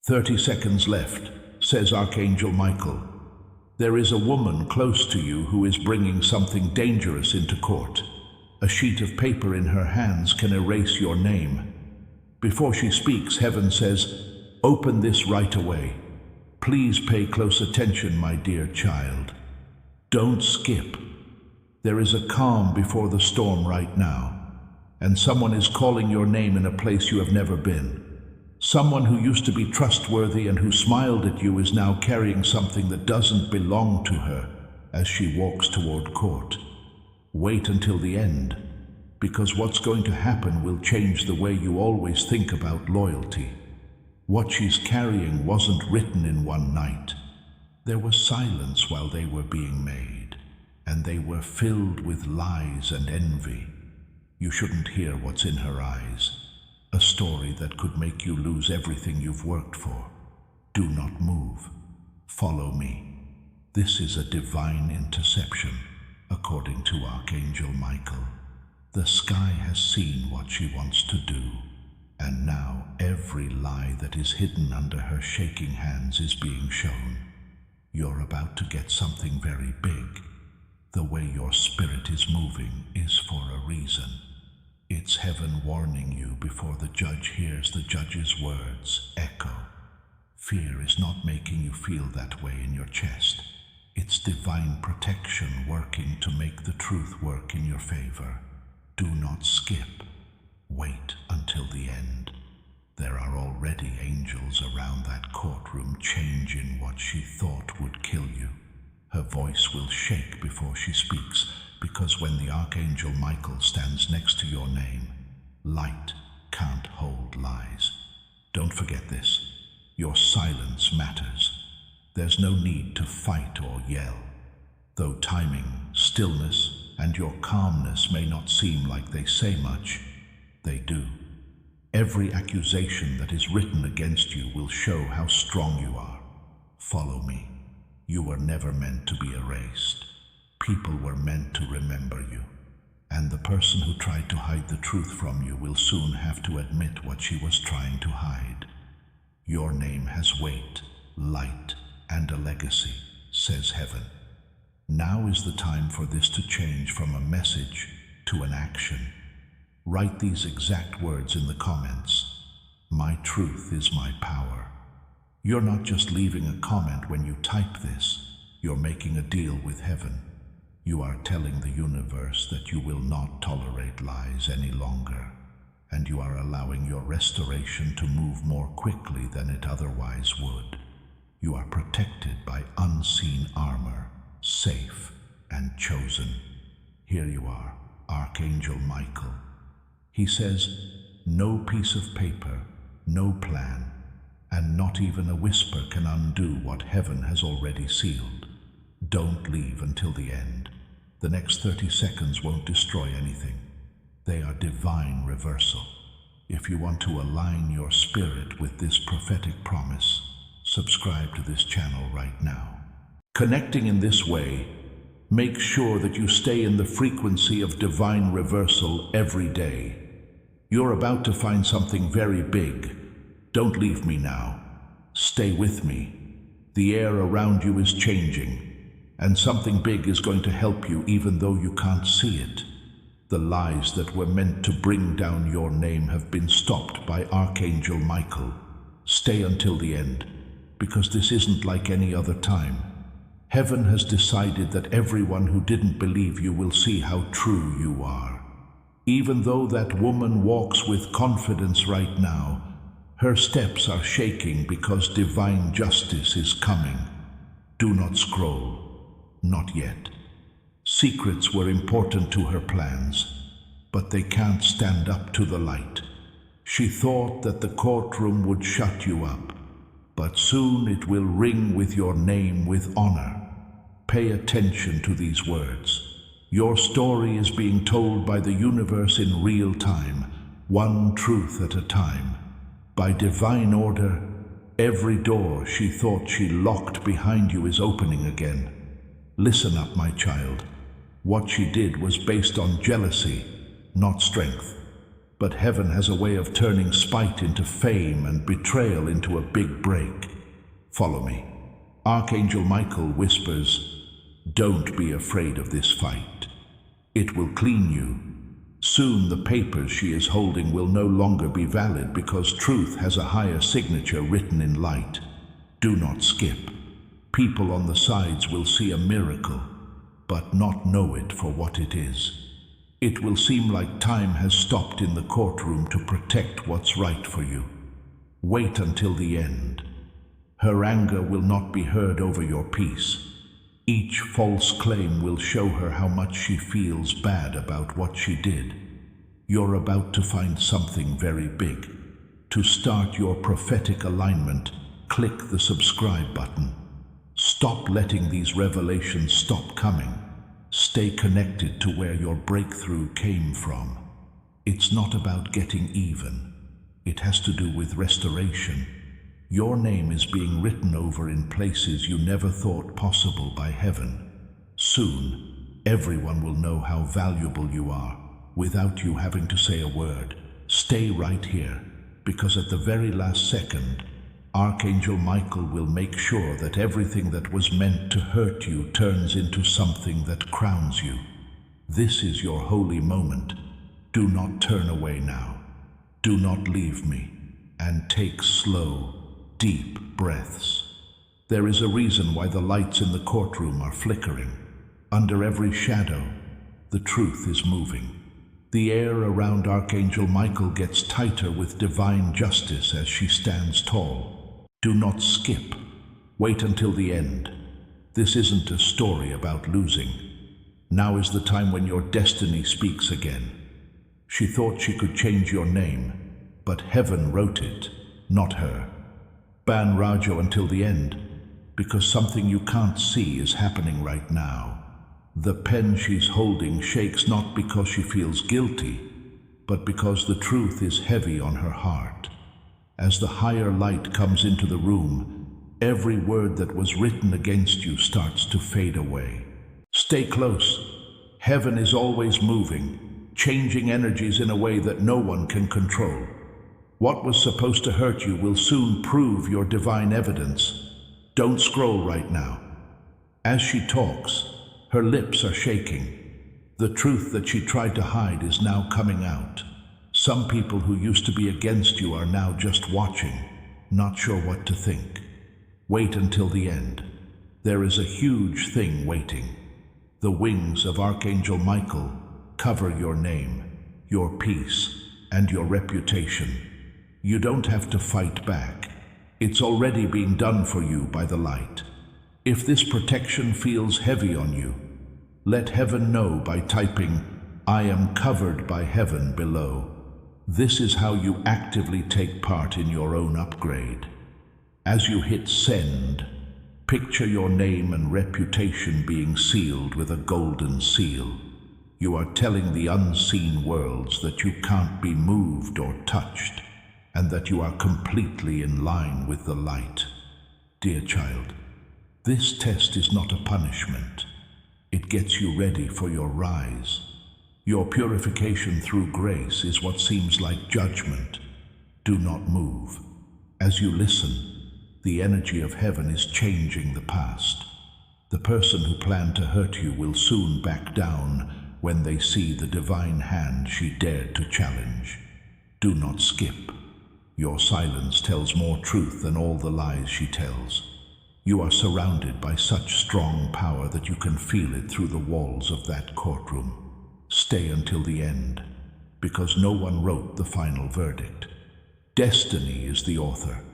30 seconds left, says Archangel Michael. There is a woman close to you who is bringing something dangerous into court. A sheet of paper in her hands can erase your name. Before she speaks, heaven says, "Open this right away. Please pay close attention, my dear child. Don't skip. There is a calm before the storm right now, and someone is calling your name in a place you have never been. Someone who used to be trustworthy and who smiled at you is now carrying something that doesn't belong to her as she walks toward court. Wait until the end, because what's going to happen will change the way you always think about loyalty. What she's carrying wasn't written in one night. There was silence while they were being made, and they were filled with lies and envy. You shouldn't hear what's in her eyes. A story that could make you lose everything you've worked for. Do not move. Follow me. This is a divine interception, according to Archangel Michael. The sky has seen what she wants to do, and now every lie that is hidden under her shaking hands is being shown. You're about to get something very big. The way your spirit is moving is for a reason. It's heaven warning you before the judge hears the judge's words echo. Fear is not making you feel that way in your chest. It's divine protection working to make the truth work in your favor. Do not skip. Wait until the end. There are already angels around that courtroom changing what she thought would kill you. Her voice will shake before she speaks, because when the Archangel Michael stands next to your name, light can't hold lies. Don't forget this. Your silence matters. There's no need to fight or yell. Though timing, stillness, and your calmness may not seem like they say much, they do. Every accusation that is written against you will show how strong you are. Follow me. You were never meant to be erased. People were meant to remember you, and the person who tried to hide the truth from you will soon have to admit what she was trying to hide. Your name has weight, light, and a legacy, says heaven. Now is the time for this to change from a message to an action. Write these exact words in the comments. My truth is my power. You're not just leaving a comment when you type this. You're making a deal with heaven. You are telling the universe that you will not tolerate lies any longer, and you are allowing your restoration to move more quickly than it otherwise would. You are protected by unseen armor, safe and chosen. Here you are, Archangel Michael. He says, no piece of paper, no plan, and not even a whisper can undo what heaven has already sealed. Don't leave until the end. The next 30 seconds won't destroy anything. They are divine reversal. If you want to align your spirit with this prophetic promise, subscribe to this channel right now. Connecting in this way, make sure that you stay in the frequency of divine reversal every day. You're about to find something very big. Don't leave me now. Stay with me. The air around you is changing, and something big is going to help you even though you can't see it. The lies that were meant to bring down your name have been stopped by Archangel Michael. Stay until the end, because this isn't like any other time. Heaven has decided that everyone who didn't believe you will see how true you are. Even though that woman walks with confidence right now, her steps are shaking because divine justice is coming. Do not scroll. Not yet. Secrets were important to her plans, but they can't stand up to the light. She thought that the courtroom would shut you up, but soon it will ring with your name with honor. Pay attention to these words. Your story is being told by the universe in real time, one truth at a time. By divine order, every door she thought she locked behind you is opening again. Listen up, my child. What she did was based on jealousy, not strength. But heaven has a way of turning spite into fame and betrayal into a big break. Follow me. Archangel Michael whispers, "Don't be afraid of this fight. It will clean you. Soon the papers she is holding will no longer be valid because truth has a higher signature written in light. Do not skip. People on the sides will see a miracle, but not know it for what it is. It will seem like time has stopped in the courtroom to protect what's right for you. Wait until the end. Her anger will not be heard over your peace. Each false claim will show her how much she feels bad about what she did. You're about to find something very big. To start your prophetic alignment, click the subscribe button. Stop letting these revelations stop coming. Stay connected to where your breakthrough came from. It's not about getting even. It has to do with restoration. Your name is being written over in places you never thought possible by heaven. Soon, everyone will know how valuable you are, without you having to say a word. Stay right here, because at the very last second, Archangel Michael will make sure that everything that was meant to hurt you turns into something that crowns you. This is your holy moment. Do not turn away now. Do not leave me, and take slow, deep breaths. There is a reason why the lights in the courtroom are flickering. Under every shadow, the truth is moving. The air around Archangel Michael gets tighter with divine justice as she stands tall. Do not skip. Wait until the end. This isn't a story about losing. Now is the time when your destiny speaks again. She thought she could change your name, but heaven wrote it, not her. Ban Rajo until the end, because something you can't see is happening right now. The pen she's holding shakes not because she feels guilty, but because the truth is heavy on her heart. As the higher light comes into the room, every word that was written against you starts to fade away. Stay close. Heaven is always moving, changing energies in a way that no one can control. What was supposed to hurt you will soon prove your divine evidence. Don't scroll right now. As she talks, her lips are shaking. The truth that she tried to hide is now coming out. Some people who used to be against you are now just watching, not sure what to think. Wait until the end. There is a huge thing waiting. The wings of Archangel Michael cover your name, your peace, and your reputation. You don't have to fight back. It's already being done for you by the light. If this protection feels heavy on you, let heaven know by typing, "I am covered by heaven" below. This is how you actively take part in your own upgrade. As you hit send, picture your name and reputation being sealed with a golden seal. You are telling the unseen worlds that you can't be moved or touched, and that you are completely in line with the light. Dear child, this test is not a punishment. It gets you ready for your rise. Your purification through grace is what seems like judgment. Do not move. As you listen, the energy of heaven is changing the past. The person who planned to hurt you will soon back down when they see the divine hand she dared to challenge. Do not skip. Your silence tells more truth than all the lies she tells. You are surrounded by such strong power that you can feel it through the walls of that courtroom. Stay until the end, because no one wrote the final verdict. Destiny is the author,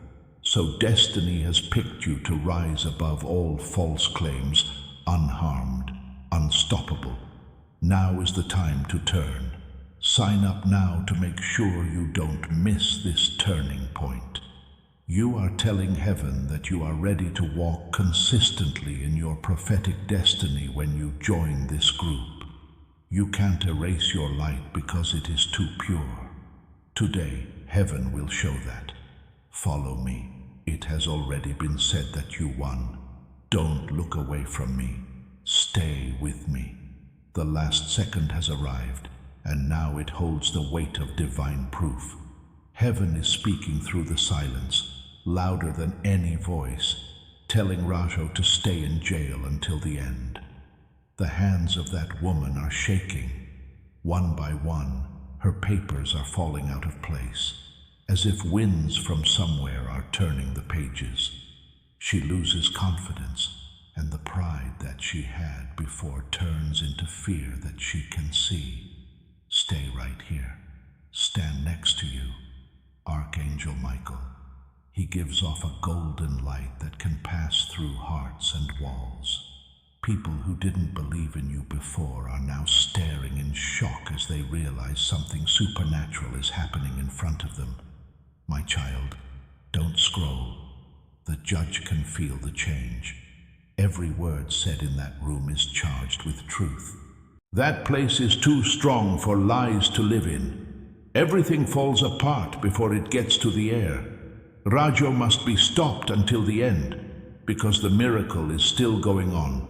so destiny has picked you to rise above all false claims, unharmed, unstoppable. Now is the time to turn. Sign up now to make sure you don't miss this turning point. You are telling heaven that you are ready to walk consistently in your prophetic destiny when you join this group. You can't erase your light because it is too pure. Today, heaven will show that. Follow me. It has already been said that you won. Don't look away from me. Stay with me. The last second has arrived. and now it holds the weight of divine proof. Heaven is speaking through the silence, louder than any voice, telling Rajo to stay in jail until the end. The hands of that woman are shaking. One by one, her papers are falling out of place, as if winds from somewhere are turning the pages. She loses confidence, and the pride that she had before turns into fear that she can see. Stay right here. Stand next to you. Archangel Michael. He gives off a golden light that can pass through hearts and walls. People who didn't believe in you before are now staring in shock as they realize something supernatural is happening in front of them. My child, don't scroll. The judge can feel the change. Every word said in that room is charged with truth. That place is too strong for lies to live in. Everything falls apart before it gets to the air. Rajo must be stopped until the end, because the miracle is still going on.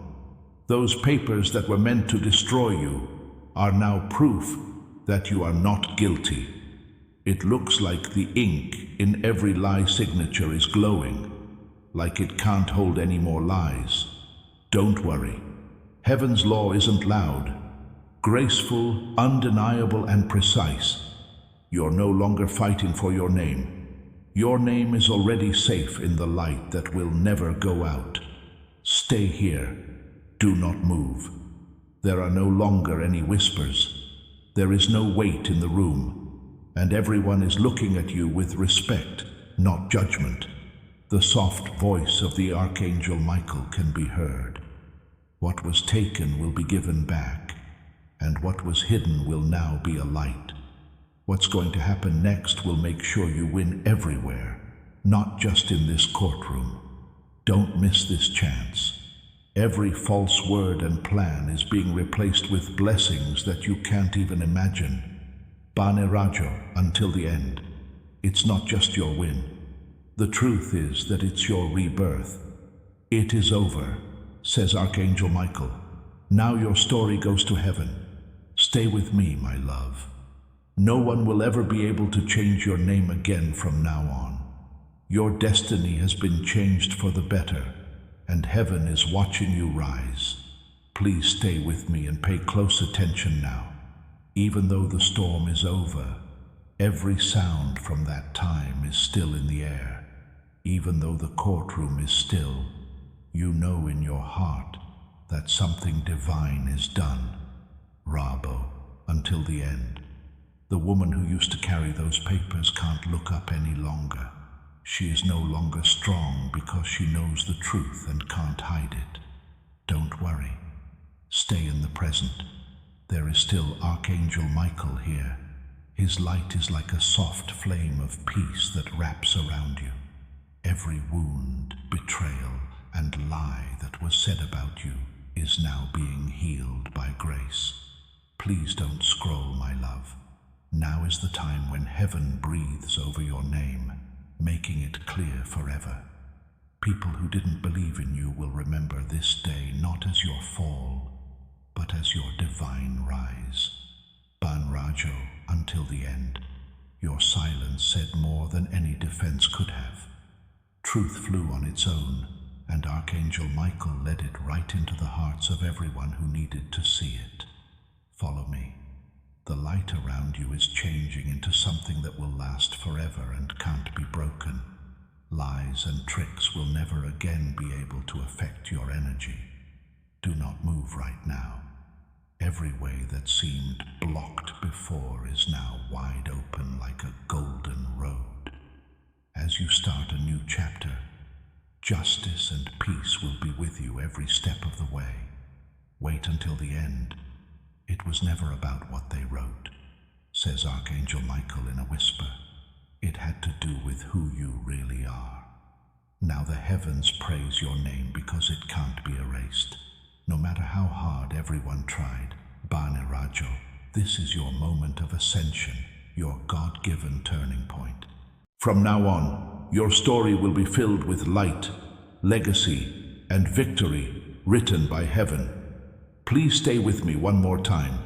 Those papers that were meant to destroy you are now proof that you are not guilty. It looks like the ink in every lie signature is glowing, like it can't hold any more lies. Don't worry. Heaven's law isn't loud, graceful, undeniable, and precise. You're no longer fighting for your name. Your name is already safe in the light that will never go out. Stay here. Do not move. There are no longer any whispers. There is no weight in the room, and everyone is looking at you with respect, not judgment. The soft voice of the Archangel Michael can be heard. What was taken will be given back, and what was hidden will now be a light. What's going to happen next will make sure you win everywhere, not just in this courtroom. Don't miss this chance. Every false word and plan is being replaced with blessings that you can't even imagine. Bane Rajo until the end. It's not just your win. The truth is that it's your rebirth. It is over, says Archangel Michael. Now your story goes to heaven. Stay with me, my love. No one will ever be able to change your name again from now on. Your destiny has been changed for the better, and heaven is watching you rise. Please stay with me and pay close attention now. Even though the storm is over, every sound from that time is still in the air. Even though the courtroom is still, you know in your heart that something divine is done. Rabo, until the end. The woman who used to carry those papers can't look up any longer. She is no longer strong because she knows the truth and can't hide it. Don't worry. Stay in the present. There is still Archangel Michael here. His light is like a soft flame of peace that wraps around you. Every wound, betrayal, and lie that was said about you is now being healed by grace. Please don't scroll, my love. Now is the time when heaven breathes over your name, making it clear forever. People who didn't believe in you will remember this day not as your fall, but as your divine rise. Ban Rajo until the end. Your silence said more than any defense could have. Truth flew on its own, and Archangel Michael led it right into the hearts of everyone who needed to see it. Follow me. The light around you is changing into something that will last forever and can't be broken. Lies and tricks will never again be able to affect your energy. Do not move right now. Every way that seemed blocked before is now wide open like a golden road. As you start a new chapter, justice and peace will be with you every step of the way. Wait until the end. It was never about what they wrote, says Archangel Michael in a whisper. It had to do with who you really are. Now the heavens praise your name because it can't be erased. No matter how hard everyone tried, Bane Rajo, this is your moment of ascension, your God-given turning point. From now on, your story will be filled with light, legacy, and victory written by heaven. Please stay with me one more time.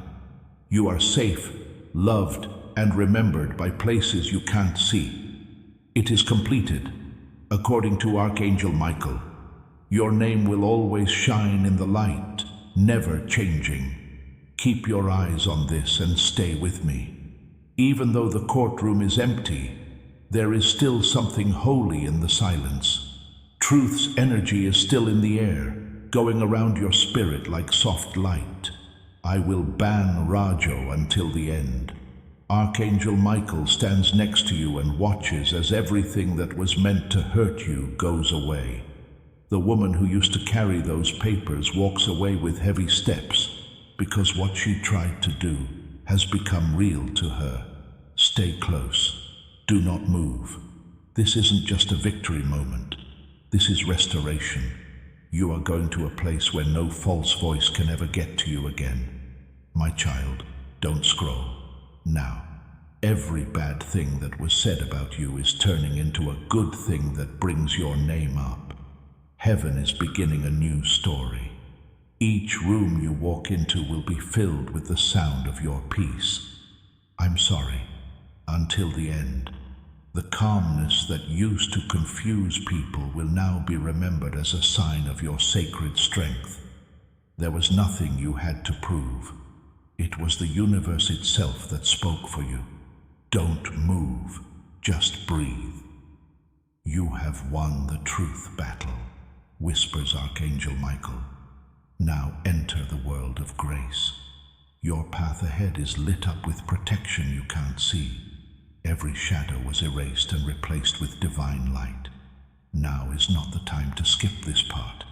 You are safe, loved, and remembered by places you can't see. It is completed. According to Archangel Michael, your name will always shine in the light, never changing. Keep your eyes on this and stay with me. Even though the courtroom is empty, there is still something holy in the silence. Truth's energy is still in the air, going around your spirit like soft light. I will ban Rajo until the end. Archangel Michael stands next to you and watches as everything that was meant to hurt you goes away. The woman who used to carry those papers walks away with heavy steps because what she tried to do has become real to her. Stay close. Do not move. This isn't just a victory moment. This is restoration. You are going to a place where no false voice can ever get to you again. My child, don't scroll. Now, every bad thing that was said about you is turning into a good thing that brings your name up. Heaven is beginning a new story. Each room you walk into will be filled with the sound of your peace. I'm sorry. Until the end. The calmness that used to confuse people will now be remembered as a sign of your sacred strength. There was nothing you had to prove. It was the universe itself that spoke for you. Don't move, just breathe. You have won the truth battle, whispers Archangel Michael. Now enter the world of grace. Your path ahead is lit up with protection you can't see. Every shadow was erased and replaced with divine light. Now is not the time to skip this part,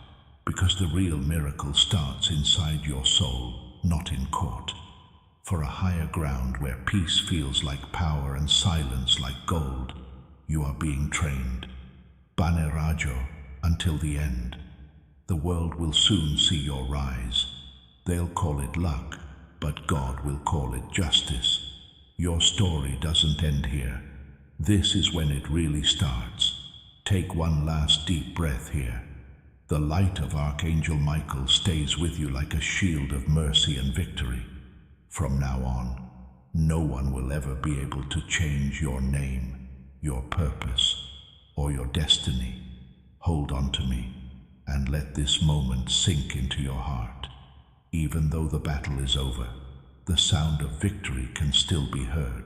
because the real miracle starts inside your soul, not in court. For a higher ground where peace feels like power and silence like gold, you are being trained. Bane Rajo until the end. The world will soon see your rise. They'll call it luck, but God will call it justice. Your story doesn't end here. This is when it really starts. Take one last deep breath here. The light of Archangel Michael stays with you like a shield of mercy and victory. From now on, no one will ever be able to change your name, your purpose, or your destiny. Hold on to me and let this moment sink into your heart. Even though the battle is over, the sound of victory can still be heard.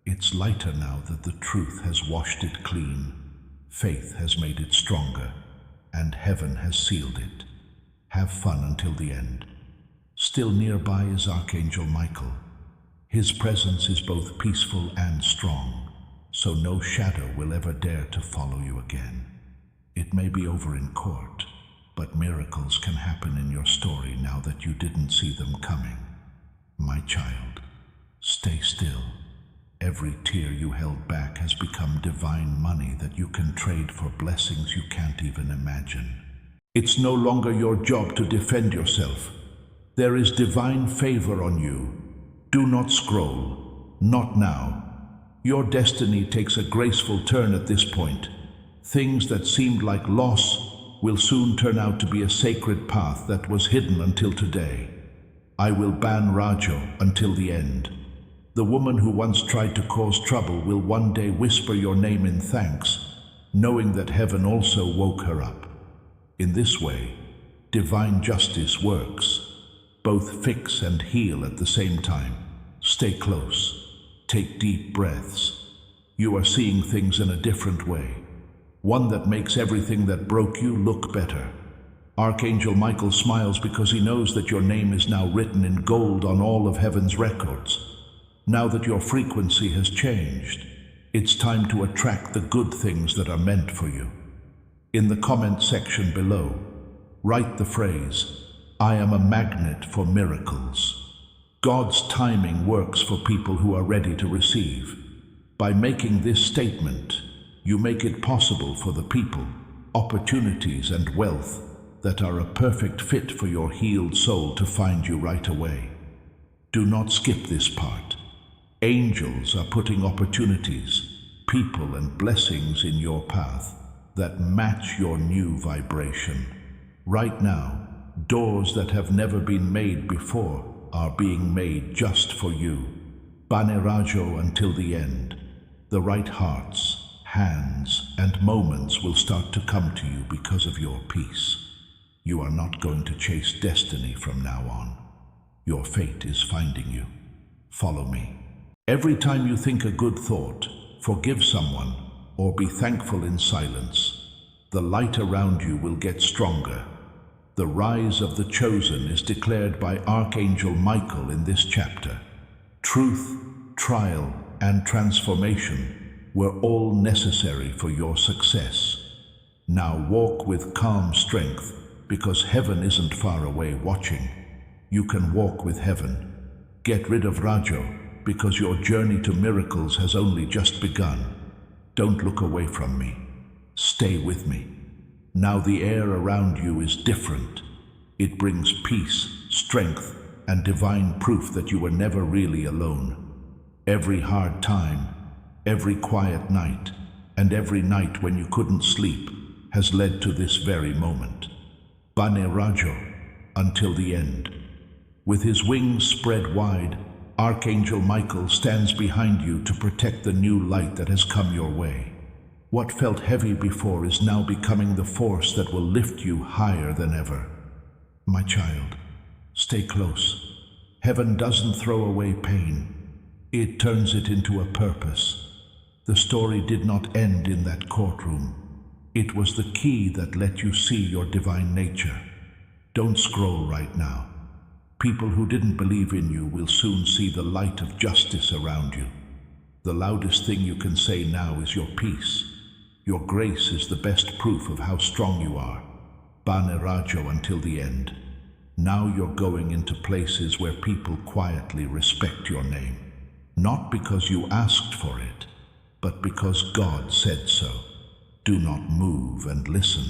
It's lighter now that the truth has washed it clean, faith has made it stronger, and heaven has sealed it. Have fun until the end. Still nearby is Archangel Michael. His presence is both peaceful and strong, so no shadow will ever dare to follow you again. It may be over in court, but miracles can happen in your story now that you didn't see them coming. My child, stay still. Every tear you held back has become divine money that you can trade for blessings you can't even imagine. It's no longer your job to defend yourself. There is divine favor on you. Do not scroll. Not now. Your destiny takes a graceful turn at this point. Things that seemed like loss will soon turn out to be a sacred path that was hidden until today. I will ban Rajo until the end. The woman who once tried to cause trouble will one day whisper your name in thanks, knowing that heaven also woke her up. In this way, divine justice works. Both fix and heal at the same time. Stay close. Take deep breaths. You are seeing things in a different way. One that makes everything that broke you look better. Archangel Michael smiles because he knows that your name is now written in gold on all of heaven's records. Now that your frequency has changed, it's time to attract the good things that are meant for you. In the comment section below, write the phrase, "I am a magnet for miracles." God's timing works for people who are ready to receive. By making this statement, you make it possible for the people, opportunities, and wealth that are a perfect fit for your healed soul to find you right away. Do not skip this part. Angels are putting opportunities, people, and blessings in your path that match your new vibration. Right now, doors that have never been made before are being made just for you. Bane Rajo until the end. The right hearts, hands, and moments will start to come to you because of your peace. You are not going to chase destiny from now on. Your fate is finding you. Follow me. Every time you think a good thought, forgive someone, or be thankful in silence, the light around you will get stronger. The rise of the chosen is declared by Archangel Michael in this chapter. Truth, trial, and transformation were all necessary for your success. Now walk with calm strength, because heaven isn't far away watching. You can walk with heaven. Get rid of Rajo, because your journey to miracles has only just begun. Don't look away from me. Stay with me. Now the air around you is different. It brings peace, strength, and divine proof that you were never really alone. Every hard time, every quiet night, and every night when you couldn't sleep has led to this very moment. Bane Rajo, until the end. With his wings spread wide, Archangel Michael stands behind you to protect the new light that has come your way. What felt heavy before is now becoming the force that will lift you higher than ever. My child, stay close. Heaven doesn't throw away pain. It turns it into a purpose. The story did not end in that courtroom. It was the key that let you see your divine nature. Don't scroll right now. People who didn't believe in you will soon see the light of justice around you. The loudest thing you can say now is your peace. Your grace is the best proof of how strong you are. Bane Rajo until the end. Now you're going into places where people quietly respect your name. Not because you asked for it, but because God said so. Do not move and listen.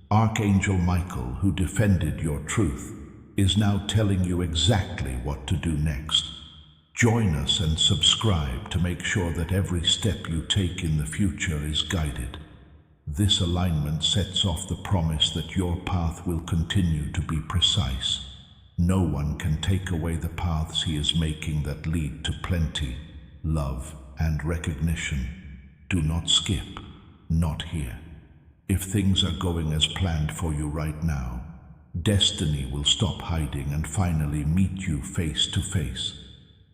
Archangel Michael, who defended your truth, is now telling you exactly what to do next. Join us and subscribe to make sure that every step you take in the future is guided. This alignment sets off the promise that your path will continue to be precise. No one can take away the paths he is making that lead to plenty, love, and recognition. Do not skip, not here. If things are going as planned for you right now, destiny will stop hiding and finally meet you face to face.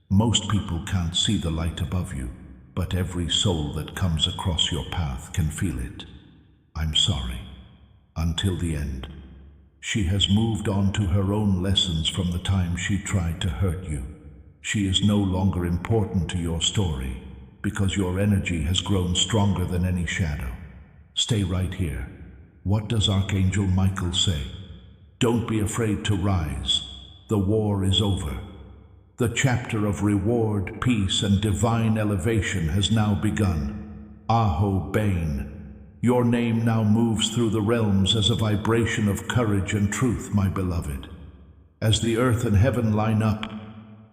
Most people can't see the light above you, but every soul that comes across your path can feel it. I'm sorry. Until the end. She has moved on to her own lessons from the time she tried to hurt you. She is no longer important to your story, because your energy has grown stronger than any shadow. Stay right here. What does Archangel Michael say? Don't be afraid to rise. The war is over. The chapter of reward, peace, and divine elevation has now begun. Aho Bane. Your name now moves through the realms as a vibration of courage and truth, my beloved. As the earth and heaven line up,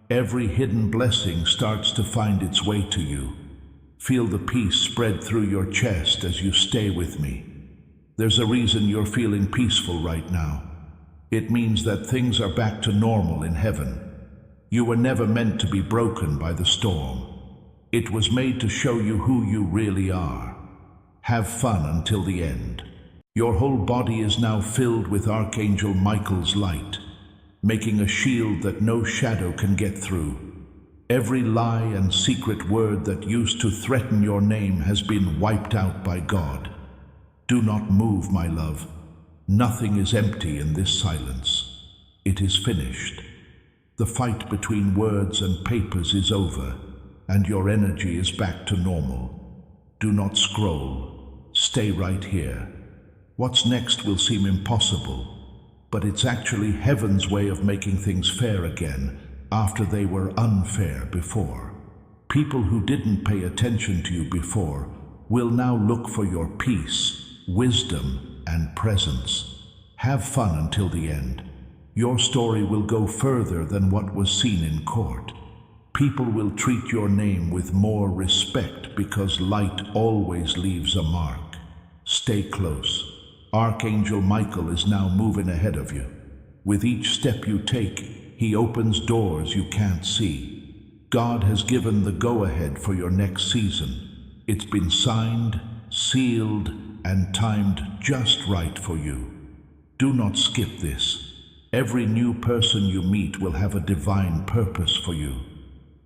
every hidden blessing starts to find its way to you. Feel the peace spread through your chest as you stay with me. There's a reason you're feeling peaceful right now. It means that things are back to normal in heaven. You were never meant to be broken by the storm. It was made to show you who you really are. Have fun until the end. Your whole body is now filled with Archangel Michael's light, making a shield that no shadow can get through. Every lie and secret word that used to threaten your name has been wiped out by God. Do not move, my love. Nothing is empty in this silence. It is finished. The fight between words and papers is over, and your energy is back to normal. Do not scroll. Stay right here. What's next will seem impossible, but it's actually heaven's way of making things fair again after they were unfair before. People who didn't pay attention to you before will now look for your peace, wisdom, and presence. Have fun until the end. Your story will go further than what was seen in court. People will treat your name with more respect because light always leaves a mark. Stay close. Archangel Michael is now moving ahead of you. With each step you take, He opens doors you can't see. God has given the go-ahead for your next season. It's been signed, sealed, and timed just right for you. Do not skip this. Every new person you meet will have a divine purpose for you.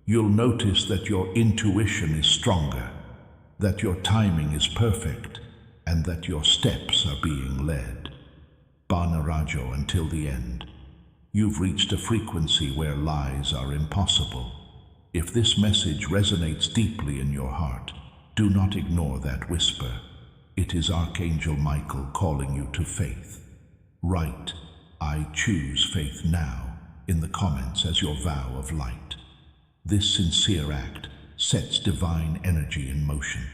You'll notice that your intuition is stronger, that your timing is perfect, and that your steps are being led. Banarajo until the end. You've reached a frequency where lies are impossible. If this message resonates deeply in your heart, do not ignore that whisper. It is Archangel Michael calling you to faith. Write, "I choose faith now," in the comments as your vow of light. This sincere act sets divine energy in motion.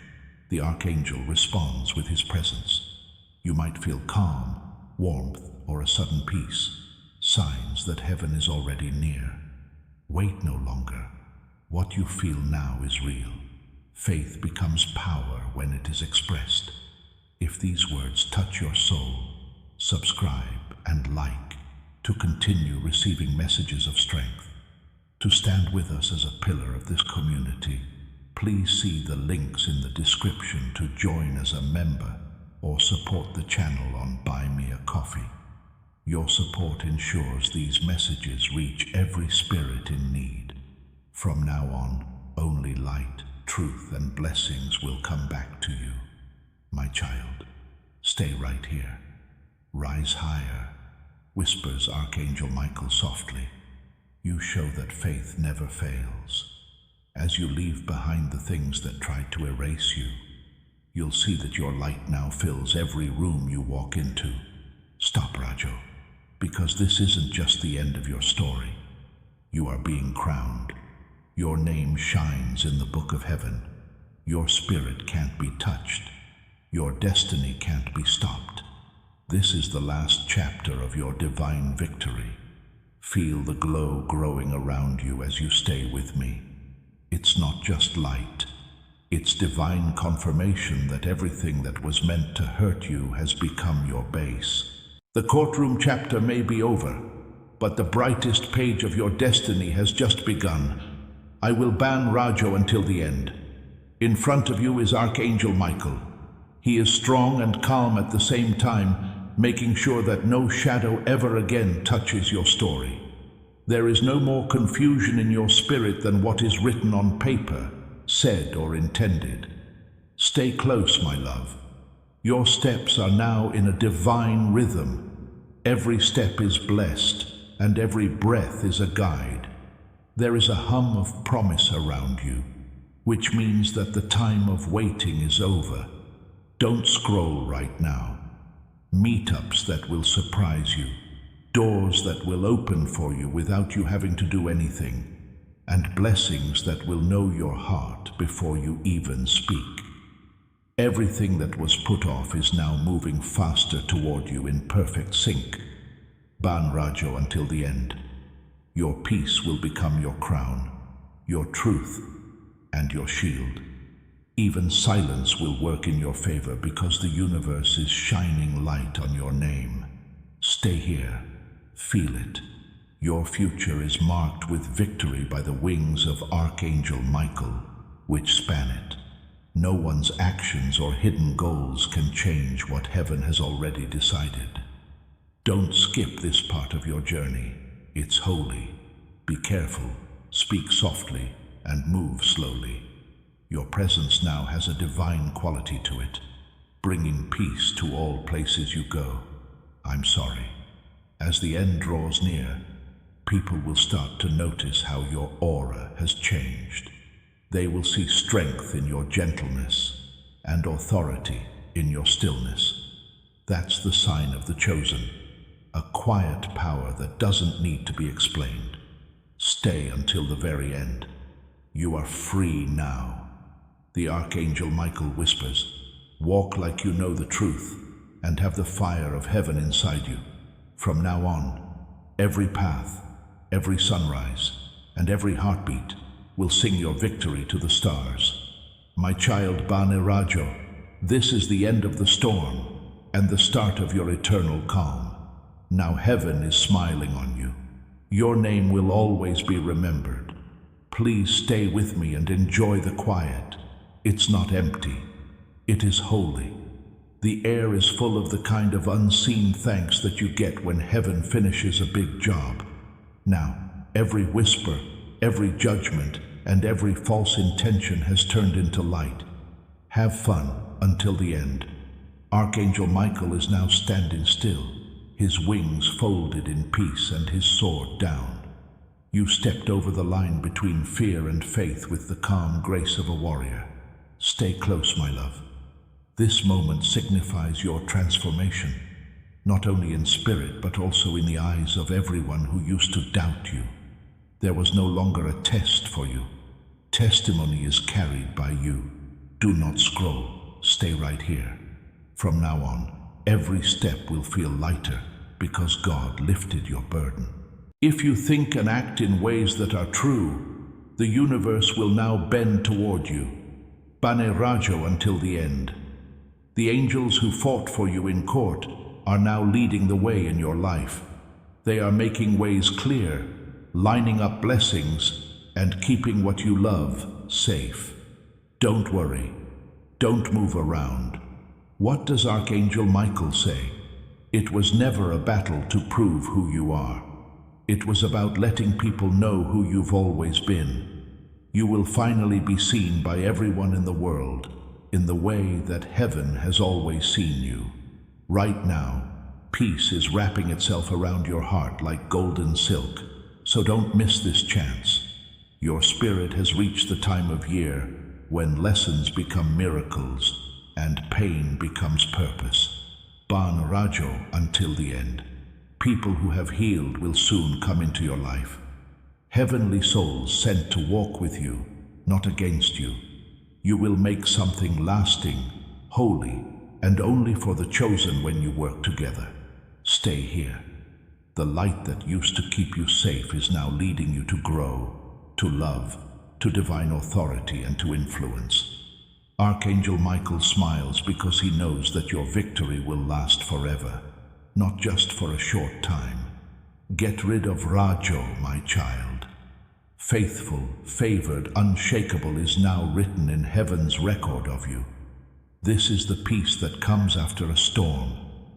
The Archangel responds with his presence. You might feel calm, warmth, or a sudden peace, signs that heaven is already near. Wait no longer. What you feel now is real. Faith becomes power when it is expressed. If these words touch your soul, subscribe and like to continue receiving messages of strength. To stand with us as a pillar of this community, please see the links in the description to join as a member or support the channel on Buy Me a Coffee. Your support ensures these messages reach every spirit in need. From now on, only light, truth, and blessings will come back to you. My child, stay right here. Rise higher, whispers Archangel Michael softly. You show that faith never fails. As you leave behind the things that tried to erase you, you'll see that your light now fills every room you walk into. Stop, Rajo, because this isn't just the end of your story. You are being crowned. Your name shines in the book of heaven. Your spirit can't be touched. Your destiny can't be stopped. This is the last chapter of your divine victory. Feel the glow growing around you as you stay with me. It's not just light. It's divine confirmation that everything that was meant to hurt you has become your base. The courtroom chapter may be over, but the brightest page of your destiny has just begun. I will ban Rajo until the end. In front of you is Archangel Michael. He is strong and calm at the same time, making sure that no shadow ever again touches your story. There is no more confusion in your spirit than what is written on paper, said or intended. Stay close, my love. Your steps are now in a divine rhythm. Every step is blessed, and every breath is a guide. There is a hum of promise around you, which means that the time of waiting is over. Don't scroll right now. Meetups that will surprise you, doors that will open for you without you having to do anything, and blessings that will know your heart before you even speak. Everything that was put off is now moving faster toward you in perfect sync. Ban Rajo until the end. Your peace will become your crown, your truth, and your shield. Even silence will work in your favor because the universe is shining light on your name. Stay here. Feel it. Your future is marked with victory by the wings of Archangel Michael, which span it. No one's actions or hidden goals can change what heaven has already decided. Don't skip this part of your journey. It's holy. Be careful, speak softly, and move slowly. Your presence now has a divine quality to it, bringing peace to all places you go. I'm sorry. As the end draws near, people will start to notice how your aura has changed. They will see strength in your gentleness and authority in your stillness. That's the sign of the chosen, a quiet power that doesn't need to be explained. Stay until the very end. You are free now. The Archangel Michael whispers, walk like you know the truth and have the fire of heaven inside you. From now on, every path, every sunrise, and every heartbeat will sing your victory to the stars. My child Banarajo, this is the end of the storm and the start of your eternal calm. Now heaven is smiling on you. Your name will always be remembered. Please stay with me and enjoy the quiet. It's not empty. It is holy. The air is full of the kind of unseen thanks that you get when heaven finishes a big job. Now, every whisper, every judgment, and every false intention has turned into light. Have fun until the end. Archangel Michael is now standing still, his wings folded in peace and his sword down. You stepped over the line between fear and faith with the calm grace of a warrior. Stay close, my love. This moment signifies your transformation, not only in spirit but also in the eyes of everyone who used to doubt you. There was no longer a test for you. Testimony is carried by you. Do not scroll. Stay right here. From now on, every step will feel lighter because God lifted your burden. If you think and act in ways that are true, the universe will now bend toward you. Bane Rajo until the end. The angels who fought for you in court are now leading the way in your life. They are making ways clear, lining up blessings, and keeping what you love safe. Don't worry. Don't move around. What does Archangel Michael say? It was never a battle to prove who you are. It was about letting people know who you've always been. You will finally be seen by everyone in the world in the way that heaven has always seen you. Right now, peace is wrapping itself around your heart like golden silk, so don't miss this chance. Your spirit has reached the time of year when lessons become miracles and pain becomes purpose. Ban Rajo until the end. People who have healed will soon come into your life. Heavenly souls sent to walk with you, not against you. You will make something lasting, holy, and only for the chosen when you work together. Stay here. The light that used to keep you safe is now leading you to grow, to love, to divine authority, and to influence. Archangel Michael smiles because he knows that your victory will last forever, not just for a short time. Get rid of Rajo, my child. Faithful, favored, unshakable is now written in heaven's record of you. This is the peace that comes after a storm,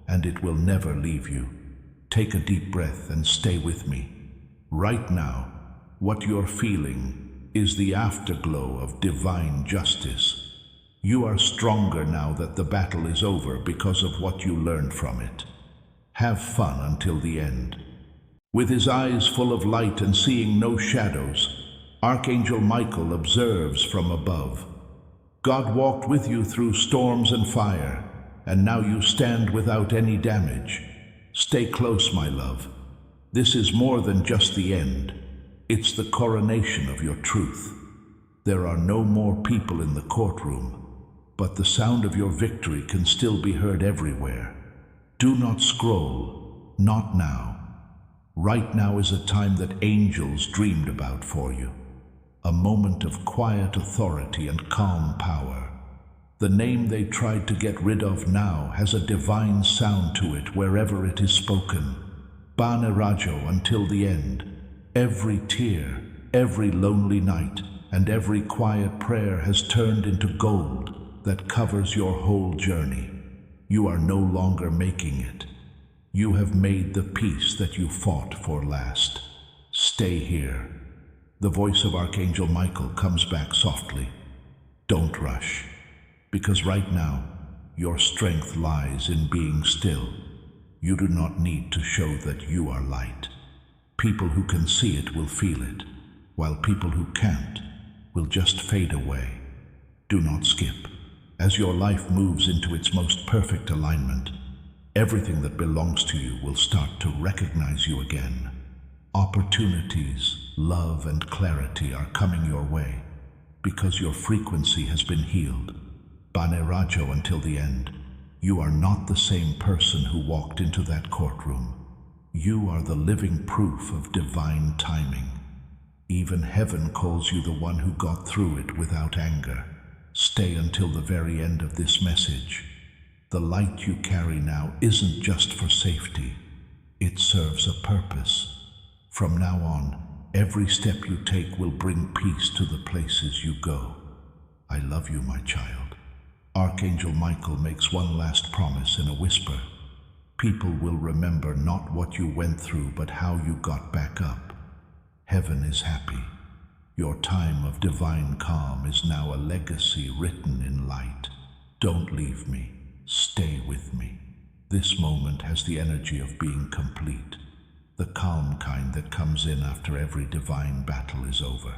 and it will never leave you. Take a deep breath and stay with me. Right now, what you're feeling is the afterglow of divine justice. You are stronger now that the battle is over because of what you learned from it. Have fun until the end. With his eyes full of light and seeing no shadows, Archangel Michael observes from above. God walked with you through storms and fire, and now you stand without any damage. Stay close, my love. This is more than just the end. It's the coronation of your truth. There are no more people in the courtroom, but the sound of your victory can still be heard everywhere. Do not scroll, not now. Right now is a time that angels dreamed about for you, a moment of quiet authority and calm power. The name they tried to get rid of now has a divine sound to it wherever it is spoken. Bane Rajo until the end. Every tear, every lonely night, and every quiet prayer has turned into gold that covers your whole journey. You are no longer making it. You have made the peace that you fought for last. Stay here. The voice of Archangel Michael comes back softly. Don't rush, because right now, your strength lies in being still. You do not need to show that you are light. People who can see it will feel it, while people who can't will just fade away. Do not skip. As your life moves into its most perfect alignment, everything that belongs to you will start to recognize you again. Opportunities, love, and clarity are coming your way because your frequency has been healed. Bane Rajo until the end. You are not the same person who walked into that courtroom. You are the living proof of divine timing. Even heaven calls you the one who got through it without anger. Stay until the very end of this message. The light you carry now isn't just for safety. It serves a purpose. From now on, every step you take will bring peace to the places you go. I love you, my child. Archangel Michael makes one last promise in a whisper. People will remember not what you went through, but how you got back up. Heaven is happy. Your time of divine calm is now a legacy written in light. Don't leave me. Stay with me. This moment has the energy of being complete, the calm kind that comes in after every divine battle is over.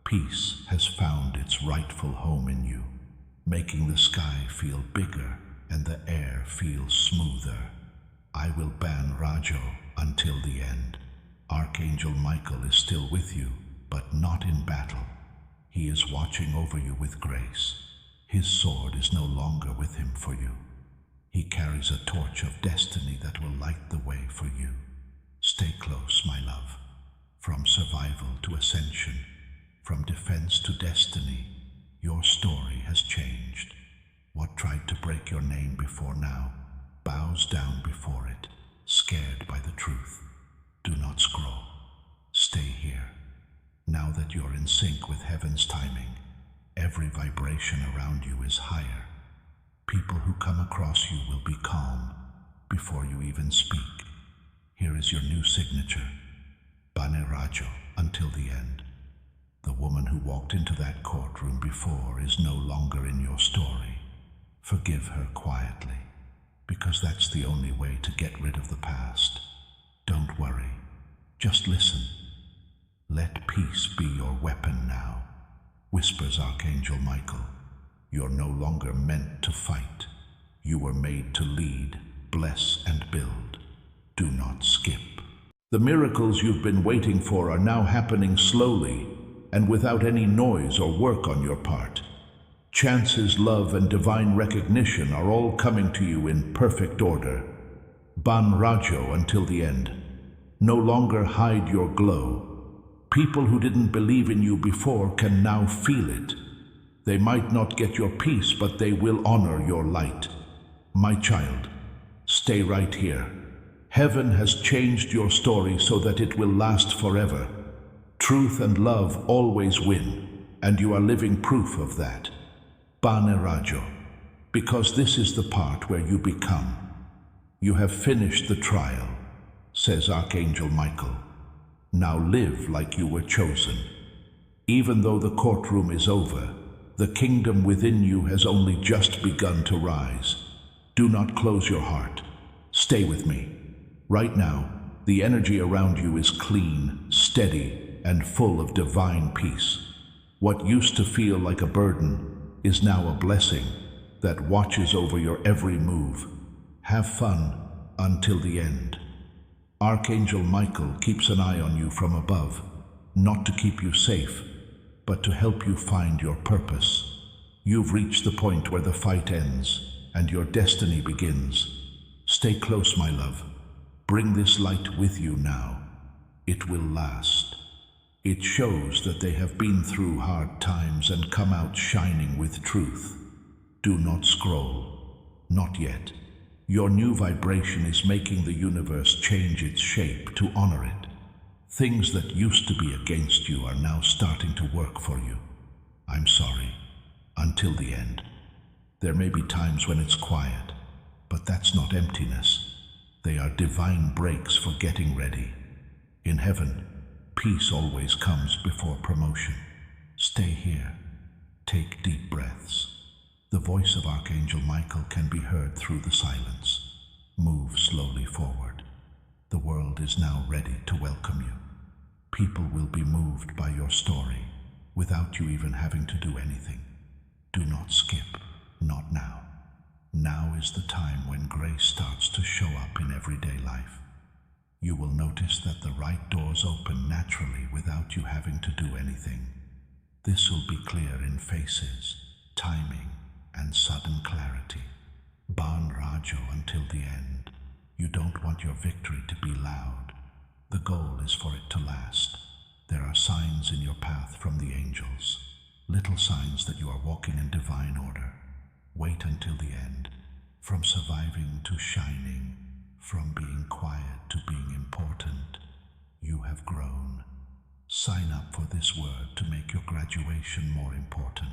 Peace has found its rightful home in you, making the sky feel bigger and the air feel smoother. I will ban Rajo until the end. Archangel Michael is still with you, but not in battle. He is watching over you with grace. His sword is no longer with him for you. He carries a torch of destiny that will light the way for you. Stay close, my love. From survival to ascension, from defense to destiny, your story has changed. What tried to break your name before now bows down before it, scared by the truth. Do not scroll. Stay here. Now that you're in sync with heaven's timing, every vibration around you is higher. People who come across you will be calm before you even speak. Here is your new signature, Bane Rajo, until the end. The woman who walked into that courtroom before is no longer in your story. Forgive her quietly, because that's the only way to get rid of the past. Don't worry, just listen. Let peace be your weapon now, whispers Archangel Michael. You're no longer meant to fight. You were made to lead, bless, and build. Do not skip. The miracles you've been waiting for are now happening slowly and without any noise or work on your part. Chances, love, and divine recognition are all coming to you in perfect order. Ban Rajo until the end. No longer hide your glow. People who didn't believe in you before can now feel it. They might not get your peace, but they will honor your light. My child, stay right here. Heaven has changed your story so that it will last forever. Truth and love always win, and you are living proof of that. Bane Rajo, because this is the part where you become. You have finished the trial, says Archangel Michael. Now live like you were chosen. Even though the courtroom is over, the kingdom within you has only just begun to rise. Do not close your heart. Stay with me. Right now, the energy around you is clean, steady, and full of divine peace. What used to feel like a burden is now a blessing that watches over your every move. Have fun until the end. Archangel Michael keeps an eye on you from above, not to keep you safe, but to help you find your purpose. You've reached the point where the fight ends and your destiny begins. Stay close, my love. Bring this light with you now. It will last. It shows that they have been through hard times and come out shining with truth. Do not scroll. Not yet. Your new vibration is making the universe change its shape to honor it. Things that used to be against you are now starting to work for you. I'm sorry. Until the end. There may be times when it's quiet, but that's not emptiness. They are divine breaks for getting ready. In heaven, peace always comes before promotion. Stay here. Take deep breaths. The voice of Archangel Michael can be heard through the silence. Move slowly forward. The world is now ready to welcome you. People will be moved by your story without you even having to do anything. Do not skip. Not now. Now is the time when grace starts to show up in everyday life. You will notice that the right doors open naturally without you having to do anything. This will be clear in faces, timing, and sudden clarity. Ban Rajo until the end. You don't want your victory to be loud. The goal is for it to last. There are signs in your path from the angels, little signs that you are walking in divine order. Wait until the end. From surviving to shining, from being quiet to being important, you have grown. Sign up for this word to make your graduation more important.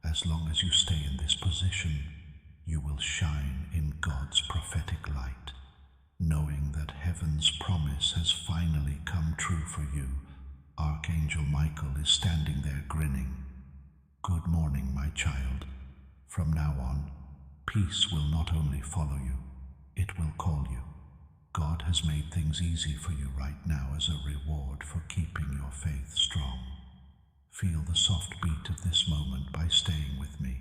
As long as you stay in this position, you will shine in God's prophetic light, knowing that heaven's promise has finally come true for you. Archangel Michael is standing there grinning. Good morning, my child. From now on, peace will not only follow you, it will call you. God has made things easy for you right now as a reward for keeping your faith strong. Feel the soft beat of this moment by staying with me.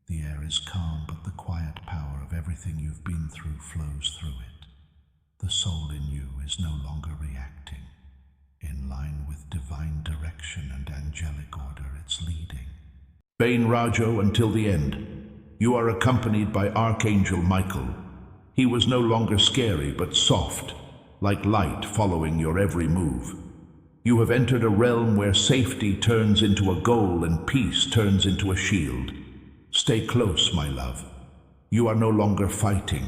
The air is calm, but the quiet power of everything you've been through flows through it. The soul in you is no longer reacting. In line with divine direction and angelic order, it's leading. Bain Rajo until the end. You are accompanied by Archangel Michael. He was no longer scary, but soft, like light following your every move. You have entered a realm where safety turns into a goal and peace turns into a shield. Stay close, my love. You are no longer fighting.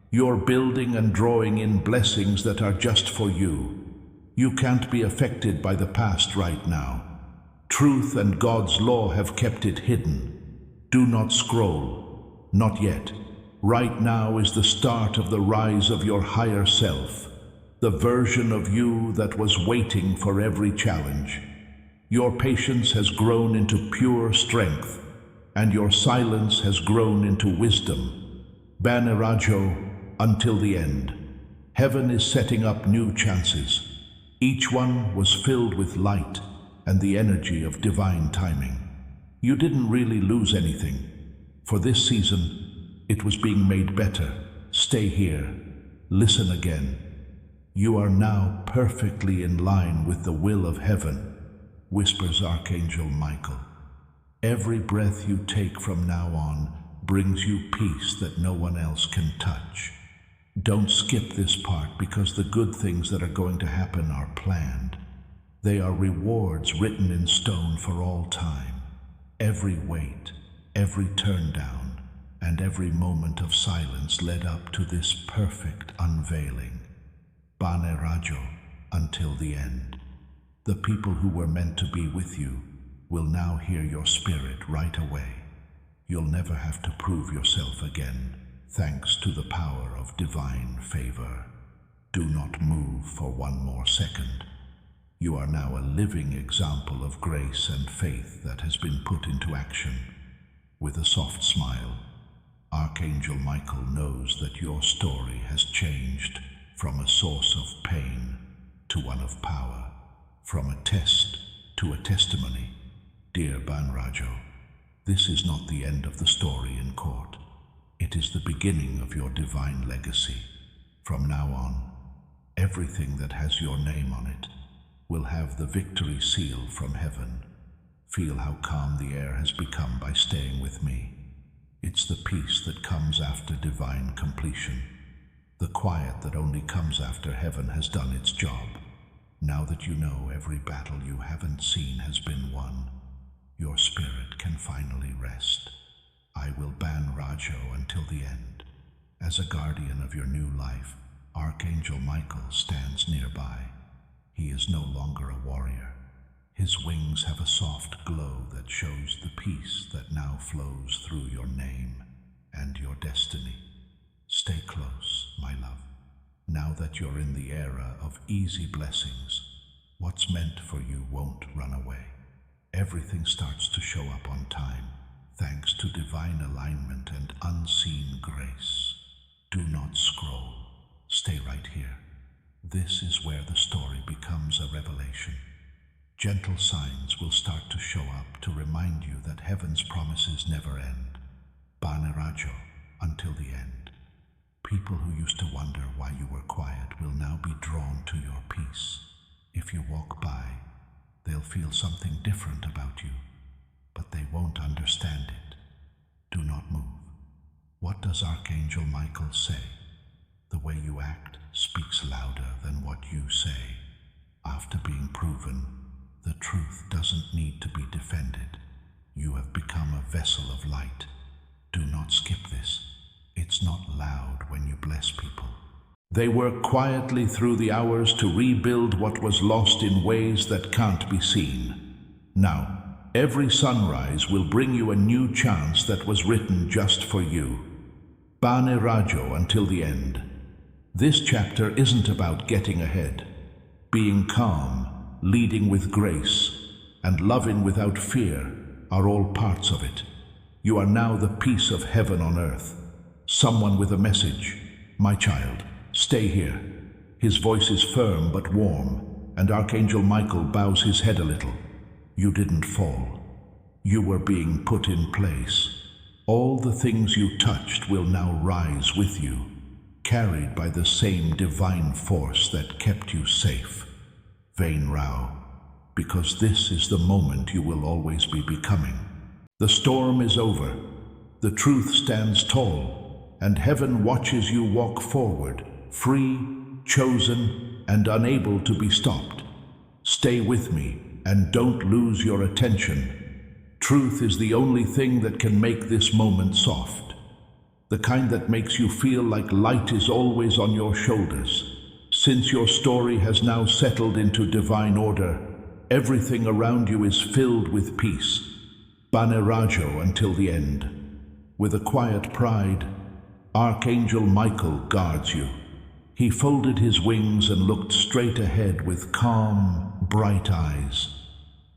You're building and drawing in blessings that are just for you. You can't be affected by the past right now. Truth and God's law have kept it hidden. Do not scroll. Not yet. Right now is the start of the rise of your higher self, the version of you that was waiting for every challenge. Your patience has grown into pure strength, and your silence has grown into wisdom. Banerajo until the end. Heaven is setting up new chances. Each one was filled with light and the energy of divine timing. You didn't really lose anything. For this season, it was being made better. Stay here. Listen again. You are now perfectly in line with the will of heaven, whispers Archangel Michael. Every breath you take from now on brings you peace that no one else can touch. Don't skip this part, because the good things that are going to happen are planned. They are rewards written in stone for all time. Every wait, every turn down, and every moment of silence led up to this perfect unveiling. Banerajo until the end. The people who were meant to be with you will now hear your spirit right away. You'll never have to prove yourself again, thanks to the power of divine favor. Do not move for one more second. You are now a living example of grace and faith that has been put into action. With a soft smile, Archangel Michael knows that your story has changed from a source of pain to one of power, from a test to a testimony. Dear Banerajo, this is not the end of the story in court. It is the beginning of your divine legacy. From now on, everything that has your name on it will have the victory seal from heaven. Feel how calm the air has become by staying with me. It's the peace that comes after divine completion, the quiet that only comes after heaven has done its job. Now that you know every battle you haven't seen has been won, your spirit can finally rest. I will Banerajo until the end. As a guardian of your new life, Archangel Michael stands nearby. He is no longer a warrior. His wings have a soft glow that shows the peace that now flows through your name and your destiny. Stay close, my love. Now that you're in the era of easy blessings, what's meant for you won't run away. Everything starts to show up on time, thanks to divine alignment and unseen grace. Do not scroll. Stay right here. This is where the story becomes a revelation. Gentle signs will start to show up to remind you that heaven's promises never end. Banerajo until the end. People who used to wonder why you were quiet will now be drawn to your peace. If you walk by, they'll feel something different about you, but they won't understand it. Do not move. What does Archangel Michael say? The way you act speaks louder than what you say. After being proven, the truth doesn't need to be defended. You have become a vessel of light. Do not skip this. It's not loud when you bless people. They work quietly through the hours to rebuild what was lost in ways that can't be seen. Now, every sunrise will bring you a new chance that was written just for you. Bane Rajo until the end. This chapter isn't about getting ahead. Being calm, leading with grace, and loving without fear are all parts of it. You are now the peace of heaven on earth. Someone with a message. My child, stay here. His voice is firm but warm, and Archangel Michael bows his head a little. You didn't fall. You were being put in place. All the things you touched will now rise with you, carried by the same divine force that kept you safe. Vain Rao, because this is the moment you will always be becoming. The storm is over. The truth stands tall, and heaven watches you walk forward, free, chosen, and unable to be stopped. Stay with me, and don't lose your attention. Truth is the only thing that can make this moment soft. The kind that makes you feel like light is always on your shoulders. Since your story has now settled into divine order, everything around you is filled with peace. Bane Rajo until the end. With a quiet pride, Archangel Michael guards you. He folded his wings and looked straight ahead with calm, bright eyes.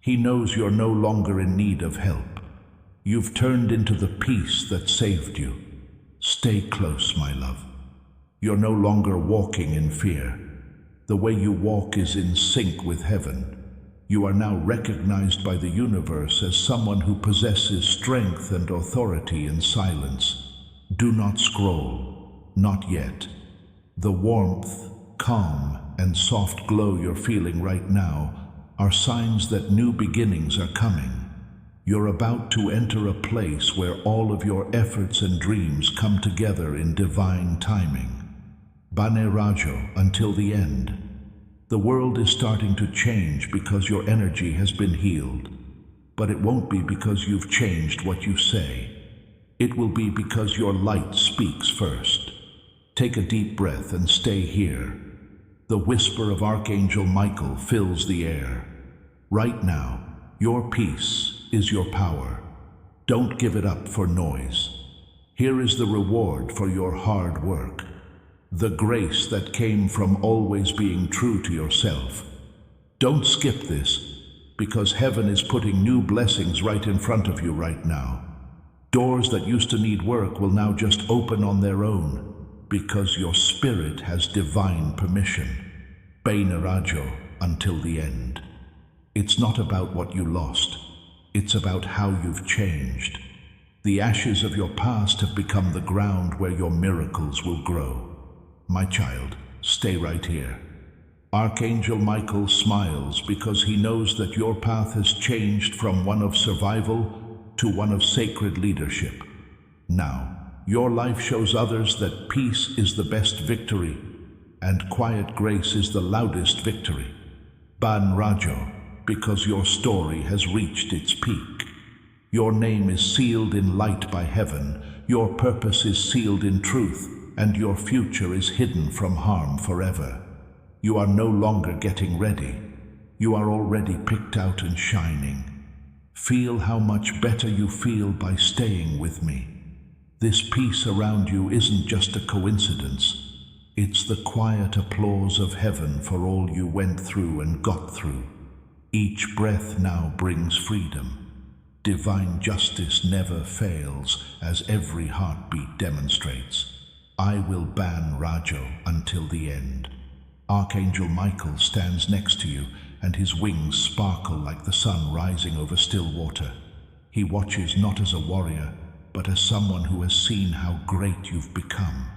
He knows you're no longer in need of help. You've turned into the peace that saved you. Stay close, my love. You're no longer walking in fear. The way you walk is in sync with heaven. You are now recognized by the universe as someone who possesses strength and authority in silence. Do not scroll, not yet. The warmth, calm, and soft glow you're feeling right now are signs that new beginnings are coming. You're about to enter a place where all of your efforts and dreams come together in divine timing. Bane Rajo until the end. The world is starting to change because your energy has been healed. But it won't be because you've changed what you say. It will be because your light speaks first. Take a deep breath and stay here. The whisper of Archangel Michael fills the air. Right now, your peace is your power. Don't give it up for noise. Here is the reward for your hard work. The grace that came from always being true to yourself. Don't skip this, because heaven is putting new blessings right in front of you right now. Doors that used to need work will now just open on their own, because your spirit has divine permission. Bane Rajo until the end. It's not about what you lost. It's about how you've changed. The ashes of your past have become the ground where your miracles will grow. My child, stay right here. Archangel Michael smiles because he knows that your path has changed from one of survival to one of sacred leadership. Now, your life shows others that peace is the best victory and quiet grace is the loudest victory. Bane Rajo, because your story has reached its peak. Your name is sealed in light by heaven, your purpose is sealed in truth, and your future is hidden from harm forever. You are no longer getting ready. You are already picked out and shining. Feel how much better you feel by staying with me. This peace around you isn't just a coincidence. It's the quiet applause of heaven for all you went through and got through. Each breath now brings freedom. Divine justice never fails, as every heartbeat demonstrates. I will Bane Rajo until the end. Archangel Michael stands next to you, and his wings sparkle like the sun rising over still water. He watches not as a warrior, but as someone who has seen how great you've become.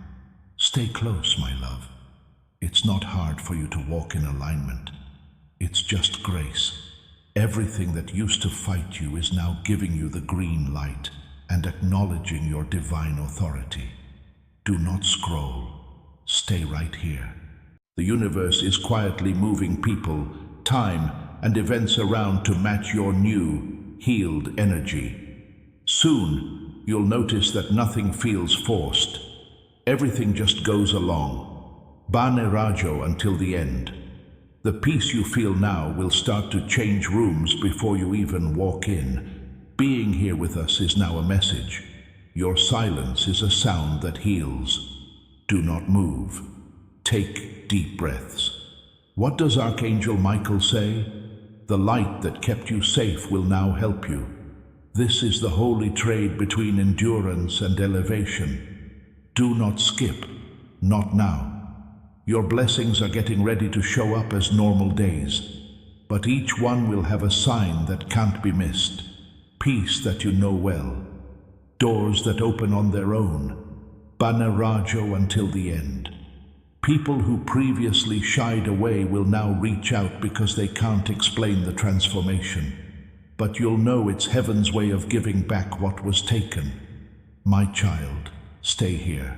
Stay close, my love. It's not hard for you to walk in alignment. It's just grace. Everything that used to fight you is now giving you the green light and acknowledging your divine authority. Do not scroll. Stay right here. The universe is quietly moving people, time, and events around to match your new, healed energy. Soon, you'll notice that nothing feels forced. Everything just goes along. Bane Rajo until the end. The peace you feel now will start to change rooms before you even walk in. Being here with us is now a message. Your silence is a sound that heals. Do not move. Take deep breaths. What does Archangel Michael say? The light that kept you safe will now help you. This is the holy trade between endurance and elevation. Do not skip. Not now. Your blessings are getting ready to show up as normal days, but each one will have a sign that can't be missed. Peace that you know well. Doors that open on their own. Bane Rajo until the end. People who previously shied away will now reach out because they can't explain the transformation. But you'll know it's heaven's way of giving back what was taken. My child, stay here.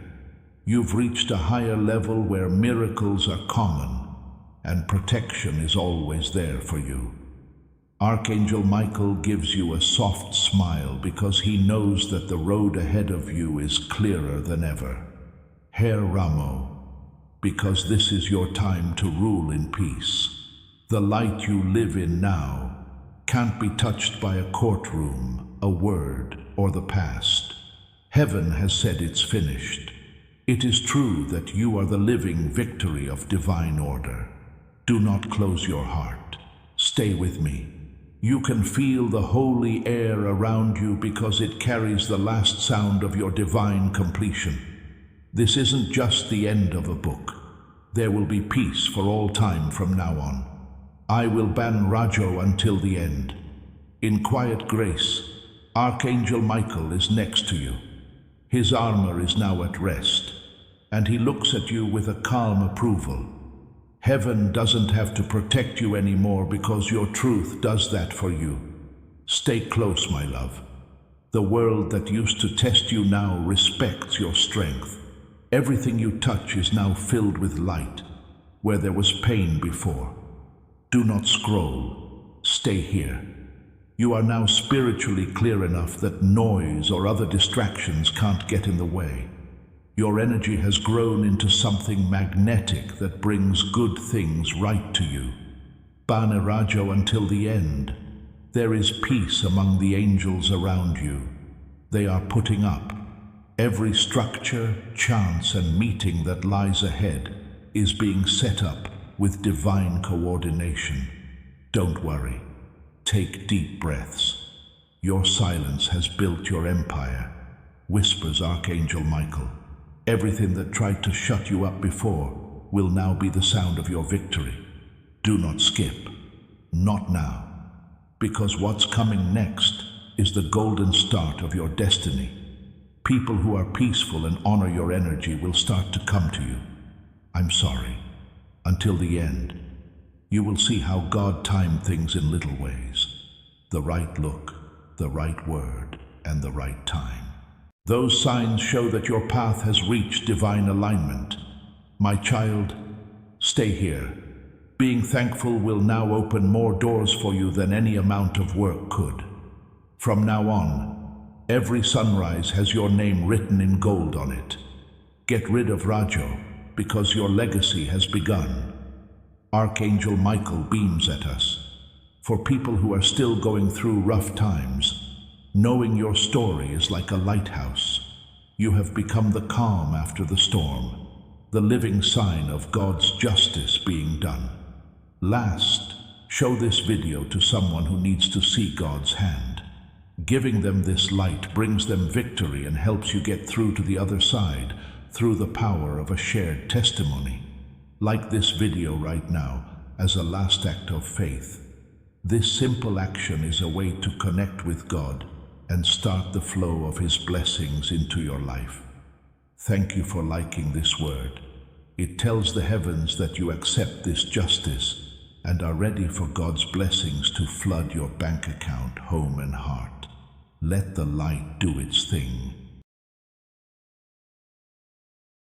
You've reached a higher level where miracles are common and protection is always there for you. Archangel Michael gives you a soft smile because he knows that the road ahead of you is clearer than ever. Herr Ramo, because this is your time to rule in peace. The light you live in now can't be touched by a courtroom, a word, or the past. Heaven has said it's finished. It is true that you are the living victory of divine order. Do not close your heart. Stay with me. You can feel the holy air around you because it carries the last sound of your divine completion. This isn't just the end of a book. There will be peace for all time from now on. I will Bane Rajo until the end. In quiet grace, Archangel Michael is next to you. His armor is now at rest, and he looks at you with a calm approval. Heaven doesn't have to protect you anymore because your truth does that for you. Stay close, my love. The world that used to test you now respects your strength. Everything you touch is now filled with light, where there was pain before. Do not scroll. Stay here. You are now spiritually clear enough that noise or other distractions can't get in the way. Your energy has grown into something magnetic that brings good things right to you. Bane Rajo until the end. There is peace among the angels around you. They are putting up. Every structure, chance, and meeting that lies ahead is being set up with divine coordination. Don't worry. Take deep breaths. Your silence has built your empire, whispers Archangel Michael. Everything that tried to shut you up before will now be the sound of your victory. Do not skip. Not now. Because what's coming next is the golden start of your destiny. People who are peaceful and honor your energy will start to come to you. I'm sorry. Until the end, you will see how God timed things in little ways. The right look, the right word, and the right time. Those signs show that your path has reached divine alignment. My child, stay here. Being thankful will now open more doors for you than any amount of work could. From now on, every sunrise has your name written in gold on it. Get rid of Rajo, because your legacy has begun. Archangel Michael beams at us. For people who are still going through rough times, knowing your story is like a lighthouse. You have become the calm after the storm, the living sign of God's justice being done. Last, show this video to someone who needs to see God's hand. Giving them this light brings them victory and helps you get through to the other side through the power of a shared testimony. Like this video right now as a last act of faith. This simple action is a way to connect with God and start the flow of His blessings into your life. Thank you for liking this word. It tells the heavens that you accept this justice and are ready for God's blessings to flood your bank account, home, and heart. Let the light do its thing.